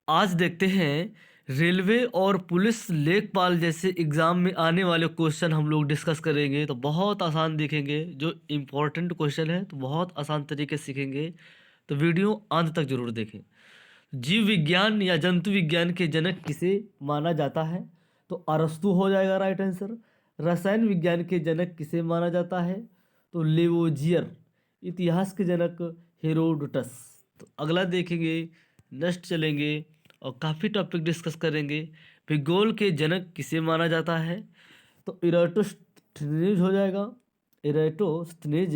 आज देखते हैं रेलवे और पुलिस लेखपाल जैसे एग्जाम में आने वाले क्वेश्चन हम लोग डिस्कस करेंगे तो बहुत आसान दिखेंगे। जो इम्पोर्टेंट क्वेश्चन है तो बहुत आसान तरीके से सीखेंगे। तो वीडियो अंत तक जरूर देखें। जीव विज्ञान या जंतु विज्ञान के जनक किसे माना जाता है? तो अरस्तु हो जाएगा राइट आंसर। रसायन विज्ञान के जनक किसे माना जाता है? तो लेवोजियर। इतिहास के जनक हेरोडोटस। तो अगला देखेंगे, नेक्स्ट चलेंगे और काफ़ी टॉपिक डिस्कस करेंगे। भूगोल के जनक किसे माना जाता है? तो इराटोस्थेनीज हो जाएगा। इराटोस्थेनीज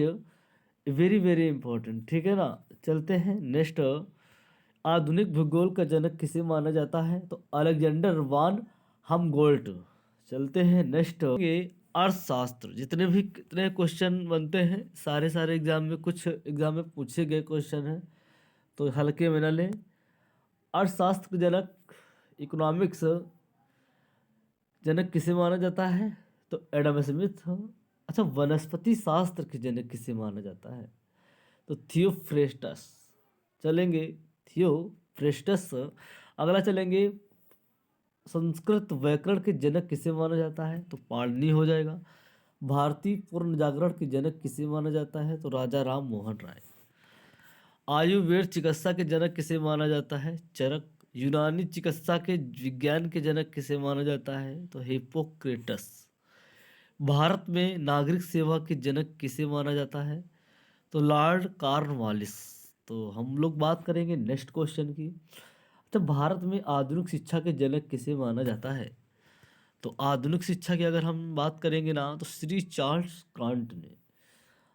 वेरी वेरी इंपॉर्टेंट, ठीक है ना। चलते हैं नेक्स्ट। आधुनिक भूगोल का जनक किसे माना जाता है? तो अलेक्जेंडर वान हमगोल्ट। चलते हैं नेक्स्ट। ये अर्थशास्त्र जितने भी कितने क्वेश्चन बनते हैं सारे सारे एग्जाम में, कुछ एग्जाम में पूछे गए क्वेश्चन हैं तो हल्के में न लें। अर्थशास्त्र के जनक, इकोनॉमिक्स जनक किसे माना जाता है? तो एडम स्मिथ। अच्छा, वनस्पति शास्त्र के जनक किसे माना जाता है? तो थियोफ्रेस्टस। चलेंगे थियोफ्रेस्टस। अगला चलेंगे, संस्कृत व्याकरण के जनक किसे माना जाता है? तो पाणिनि हो जाएगा। भारतीय पूर्ण जागरण के जनक किसे माना जाता है? तो राजा राम मोहन राय। आयुर्वेद चिकित्सा के जनक किसे माना जाता है? चरक। यूनानी चिकित्सा के विज्ञान के जनक किसे माना जाता है? तो हिप्पोक्रेटस। भारत में नागरिक सेवा के जनक किसे माना जाता है? तो लॉर्ड कॉर्नवालिस। तो हम लोग बात करेंगे नेक्स्ट क्वेश्चन की। तो भारत में आधुनिक शिक्षा के जनक किसे माना जाता है? तो आधुनिक शिक्षा की अगर हम बात करेंगे ना तो श्री चार्ल्स क्रांट ने।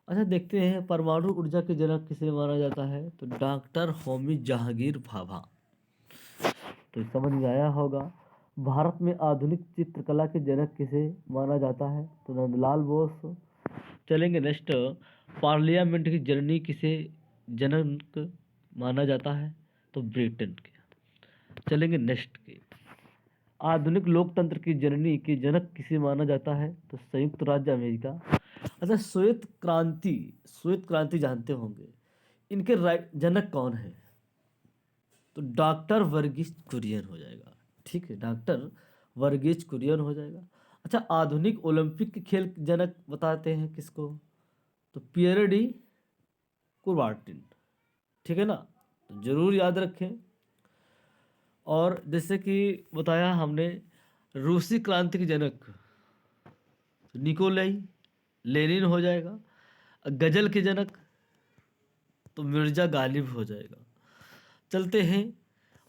अच्छा, देखते हैं परमाणु ऊर्जा के जनक किसे माना जाता है? तो डॉक्टर होमी जहांगीर भाभा। तो समझ में आया होगा। भारत में आधुनिक चित्रकला के जनक किसे माना जाता है? तो नंदलाल बोस। चलेंगे नेक्स्ट। पार्लियामेंट की जननी किसे जनक माना जाता है? तो ब्रिटेन के। चलेंगे नेक्स्ट के। आधुनिक लोकतंत्र की जननी के जनक किसे माना जाता है? तो संयुक्त राज्य अमेरिका। अच्छा, श्वेत क्रांति जानते होंगे, इनके जनक कौन है? तो डॉक्टर वर्गीज कुरियन हो जाएगा। ठीक है, डॉक्टर वर्गीज कुरियन हो जाएगा। अच्छा, आधुनिक ओलंपिक के खेल जनक बताते हैं किसको? तो पियर डी कुबार्टिन। ठीक है ना, तो जरूर याद रखें। और जैसे कि बताया हमने, रूसी क्रांति के जनक निकोलाई लेनिन हो जाएगा। गजल के जनक तो मिर्जा गालिब हो जाएगा। चलते हैं,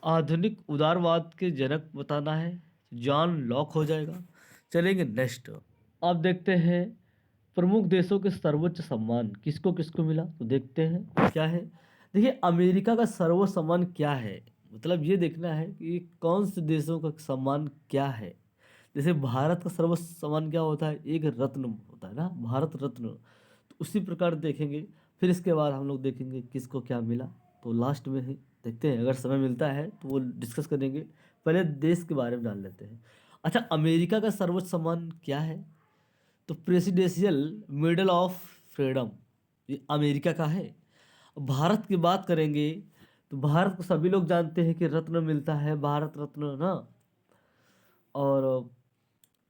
आधुनिक उदारवाद के जनक बताना है, जॉन लॉक हो जाएगा। चलेंगे नेक्स्ट। अब देखते हैं प्रमुख देशों के सर्वोच्च सम्मान किसको किसको मिला, तो देखते हैं क्या है। देखिए, अमेरिका का सर्वोच्च सम्मान क्या है, मतलब ये देखना है कि कौन से देशों का सम्मान क्या है। जैसे भारत का सर्वोच्च सम्मान क्या होता है? एक रत्न होता है ना, भारत रत्न। तो उसी प्रकार देखेंगे। फिर इसके बाद हम लोग देखेंगे किसको क्या मिला, तो लास्ट में ही देखते हैं। अगर समय मिलता है तो वो डिस्कस करेंगे। पहले देश के बारे में जान लेते हैं। अच्छा, अमेरिका का सर्वोच्च सम्मान क्या है? तो प्रेसिडेंशियल मेडल ऑफ फ्रीडम, ये अमेरिका का है। भारत की बात करेंगे तो भारत को सभी लोग जानते हैं कि रत्न मिलता है, भारत रत्न ना। और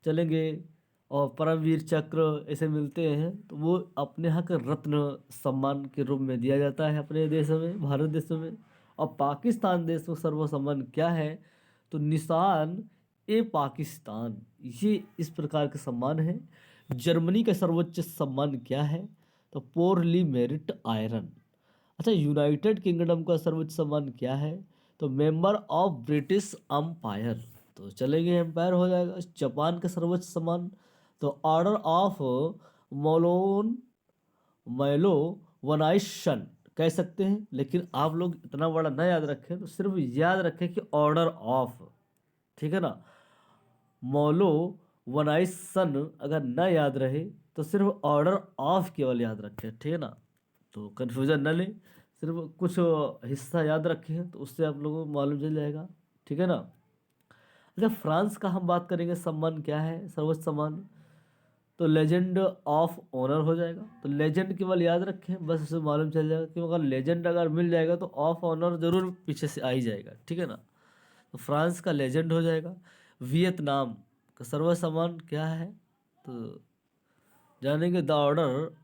चलेंगे, और परमवीर चक्र ऐसे मिलते हैं, तो वो अपने यहाँ का रत्न सम्मान के रूप में दिया जाता है अपने देशों में, भारत देशों में। और पाकिस्तान देश में सर्व सम्मान क्या है? तो निशान ए पाकिस्तान, ये इस प्रकार के सम्मान है। जर्मनी का सर्वोच्च सम्मान क्या है? तो पोरली मेरिट आयरन। अच्छा, यूनाइटेड किंगडम का सर्वोच्च सम्मान क्या है? तो मेंबर ऑफ ब्रिटिश अम्पायर। तो चलेंगे, एम्पायर हो जाएगा। जापान का सर्वोच्च सम्मान तो ऑर्डर ऑफ मोलोन मैलो वनाइशन कह सकते हैं, लेकिन आप लोग इतना बड़ा ना याद रखें, तो सिर्फ याद रखें कि ऑर्डर ऑफ, ठीक है ना। मौलो वनाइसन अगर ना याद रहे तो सिर्फ ऑर्डर ऑफ केवल याद रखें, ठीक है ना। तो कन्फ्यूज़न न लें, सिर्फ कुछ हिस्सा याद रखें तो उससे आप लोगों को मालूम चल जाएगा, ठीक है ना। अच्छा, फ्रांस का हम बात करेंगे, सम्मान क्या है सर्वोच्च सम्मान? तो लेजेंड ऑफ ऑनर हो जाएगा। तो लेजेंड केवल याद रखें, बस उसे मालूम चल जाएगा कि अगर लेजेंड अगर मिल जाएगा तो ऑफ ऑनर जरूर पीछे से आ ही जाएगा, ठीक है ना। तो फ्रांस का लेजेंड हो जाएगा। वियतनाम का सर्वसम्मान क्या है, तो जानेंगे the order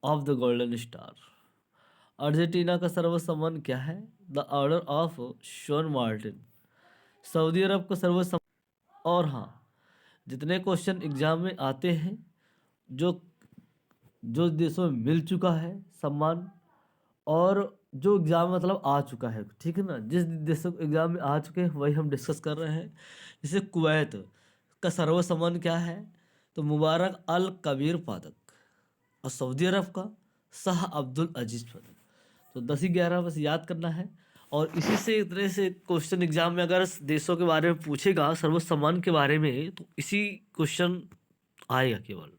of the golden star. Argentina का सर्वसम्मान क्या है, the order of San Martin. सऊदी अरब का सर्वसम्मान। और हाँ, जितने क्वेश्चन एग्जाम में आते हैं, जो जो देशों में मिल चुका है सम्मान, और जो एग्ज़ाम में मतलब आ चुका है, ठीक है ना, जिस देशों के एग्ज़ाम में आ चुके हैं वही हम डिस्कस कर रहे हैं। जैसे कुवैत का सर्वसम्मान क्या है, तो मुबारक अल कबीर पदक। और सऊदी अरब का शाह अब्दुल अजीज पदक। तो 10 ही 11 बस याद करना है। और इसी से इतने से क्वेश्चन एग्जाम में अगर देशों के बारे में पूछेगा, सर्वसम्मान के बारे में, तो इसी क्वेश्चन आएगा केवल।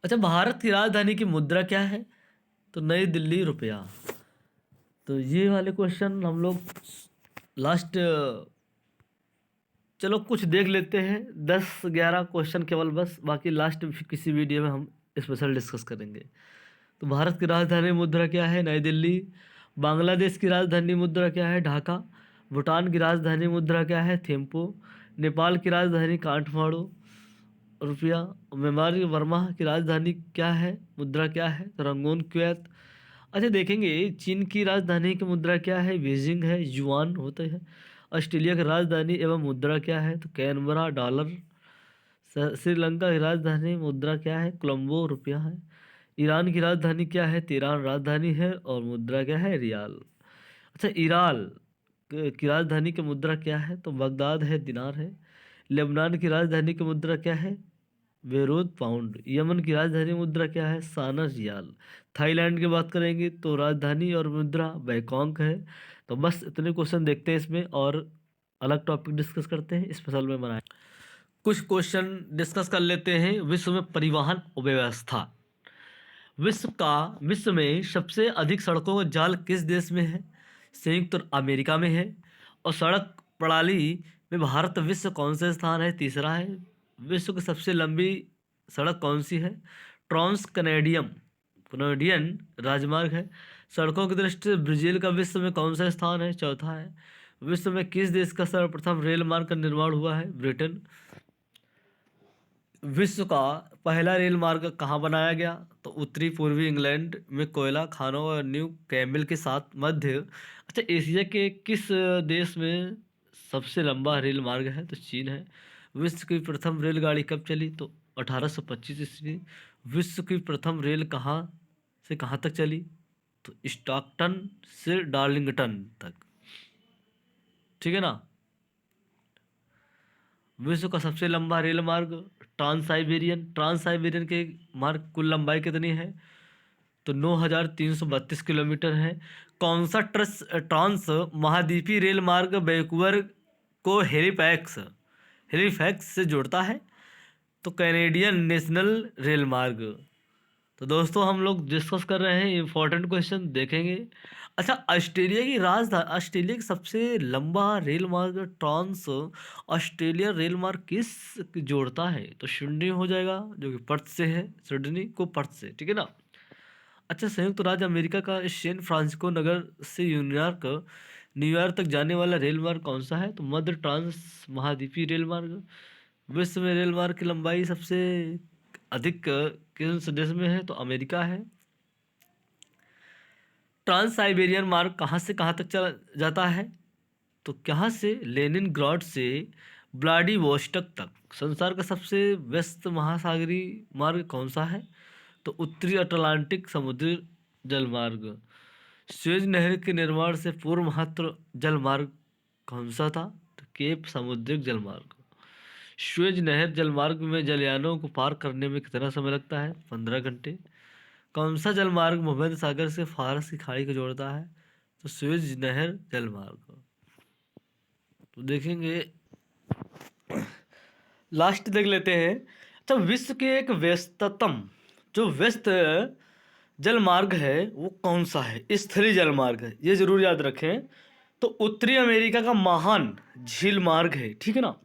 अच्छा, भारत की राजधानी की मुद्रा क्या है, तो नई दिल्ली रुपया। तो ये वाले क्वेश्चन हम लोग लास्ट, चलो कुछ देख लेते हैं, 10-11 क्वेश्चन केवल बस, बाकी लास्ट किसी वीडियो में हम स्पेशल डिस्कस करेंगे। तो भारत की राजधानी मुद्रा क्या है, नई दिल्ली। बांग्लादेश की राजधानी मुद्रा क्या है, ढाका। भूटान की राजधानी मुद्रा क्या है, थिम्पू। नेपाल की राजधानी काठमांडू, रुपया। म्यांमार बर्मा की राजधानी क्या है, मुद्रा क्या है, तो रंगून, कुवैत। अच्छा देखेंगे, चीन की राजधानी की मुद्रा क्या है, बीजिंग है, युआन होते हैं। ऑस्ट्रेलिया की राजधानी एवं मुद्रा क्या है, तो कैनबरा, डॉलर। श्रीलंका की राजधानी मुद्रा क्या है, कोलंबो, रुपया है। ईरान की राजधानी क्या है, तेहरान राजधानी है, और मुद्रा क्या है, रियाल। अच्छा, ईरान की राजधानी की मुद्रा क्या है, तो बगदाद है, दिनार है। लेबनान की राजधानी की मुद्रा क्या है, बेरूत, पाउंड। यमन की राजधानी मुद्रा क्या है, साना, रियाल। थाईलैंड की बात करेंगे तो राजधानी और मुद्रा बैंकॉक है। तो बस इतने क्वेश्चन देखते हैं इसमें, और अलग टॉपिक डिस्कस करते हैं स्पेशल में बनाए। कुछ क्वेश्चन डिस्कस कर लेते हैं। विश्व में परिवहन व्यवस्था। विश्व में सबसे अधिक सड़कों का जाल किस देश में है, संयुक्त अमेरिका में है। और सड़क प्रणाली में भारत विश्व कौन से स्थान है, तीसरा है। विश्व की सबसे लंबी सड़क कौन सी है, ट्रांस कनेडियन राजमार्ग है। सड़कों की दृष्टि से ब्राजील का विश्व में कौन सा स्थान है, चौथा है। विश्व में किस देश का सर्वप्रथम रेल मार्ग का निर्माण हुआ है, ब्रिटेन। विश्व का पहला रेल मार्ग कहाँ बनाया गया, तो उत्तरी पूर्वी इंग्लैंड में कोयला खानों और न्यू कैम्बल के साथ मध्य। अच्छा, एशिया के किस देश में सबसे लंबा रेल मार्ग है, तो चीन है। विश्व की प्रथम रेलगाड़ी कब चली, तो 1825 ईस्वी। विश्व की प्रथम रेल कहाँ से कहाँ तक चली, तो स्टॉकटन से डार्लिंगटन तक, ठीक है ना। विश्व का सबसे लंबा रेल मार्ग ट्रांस साइबेरियन के मार्ग कुल लंबाई कितनी है, तो 9,332 किलोमीटर है। कौन सा ट्रांस महाद्वीपीय रेल मार्ग वैंकूवर को हेलिफैक्स से जोड़ता है, तो कैनेडियन नेशनल रेल मार्ग। तो दोस्तों हम लोग डिस्कस कर रहे हैं, इंपॉर्टेंट क्वेश्चन देखेंगे। अच्छा, ऑस्ट्रेलिया की सबसे लंबा रेल मार्ग ऑस्ट्रेलिया रेल मार्ग किस जोड़ता है, तो सिडनी हो जाएगा, जो कि पर्थ से है, सिडनी को पर्थ से, ठीक है ना। अच्छा, संयुक्त राज्य अमेरिका का सैन फ्रांसिस्को नगर से न्यूयॉर्क तक जाने वाला रेल मार्ग कौन सा है, तो मध्य ट्रांस महाद्वीपीय रेल मार्ग। विश्व में रेल मार्ग की लंबाई सबसे अधिक किस देश में है, तो अमेरिका है। ट्रांस साइबेरियन मार्ग कहाँ से कहाँ तक चला जाता है, तो कहाँ से, लेनिनग्राड से व्लादिवोस्टोक तक। संसार का सबसे व्यस्त महासागरीय मार्ग कौन सा है, तो उत्तरी अटलांटिक समुद्री जलमार्ग। सुएज नहर के निर्माण से पूर्व महत्व जलमार्ग कौन सा था, तो केप समुद्रिक जलमार्ग। सुएज नहर जलमार्ग में जलयानों को पार करने में कितना समय लगता है, 15 घंटे। कौन सा जलमार्ग भूमध्य सागर से फारस की खाड़ी को जोड़ता है, तो सुएज नहर जलमार्ग। तो देखेंगे, लास्ट देख लेते हैं। तो विश्व के एक व्यस्त जलमार्ग है वो कौन सा है, स्थलीय जलमार्ग है, ये जरूर याद रखें। तो उत्तरी अमेरिका का महान झील मार्ग है, ठीक है ना।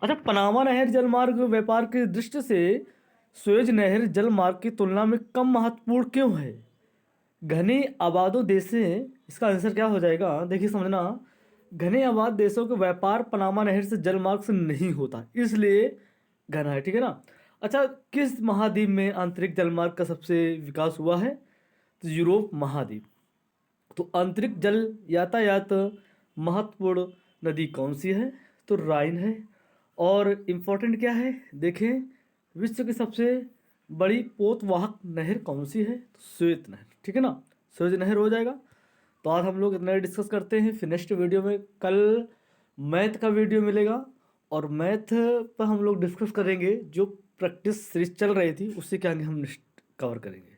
अच्छा, पनामा नहर जलमार्ग व्यापार की दृष्टि से सुएज नहर जलमार्ग की तुलना में कम महत्वपूर्ण क्यों है, घने आबादों देश से। इसका आंसर क्या हो जाएगा, देखिए समझना। घने आबाद देशों के व्यापार पनामा नहर से जलमार्ग से नहीं होता, इसलिए घना है, ठीक है ना। अच्छा, किस महाद्वीप में आंतरिक जलमार्ग का सबसे विकास हुआ है? तो यूरोप महाद्वीप। तो आंतरिक जल यातायात महत्वपूर्ण नदी कौन सी है? तो राइन है। और इम्पोर्टेंट क्या है देखें, विश्व की सबसे बड़ी पोतवाहक नहर कौन सी है? तो श्वेत नहर, ठीक है ना, श्वेत नहर हो जाएगा। तो आज हम लोग इतना ही डिस्कस करते हैं, फिर नेक्स्ट वीडियो में कल मैथ का वीडियो मिलेगा और मैथ पर हम लोग डिस्कस करेंगे जो प्रैक्टिस सीरीज चल रही थी, उससे क्या हम कवर करेंगे।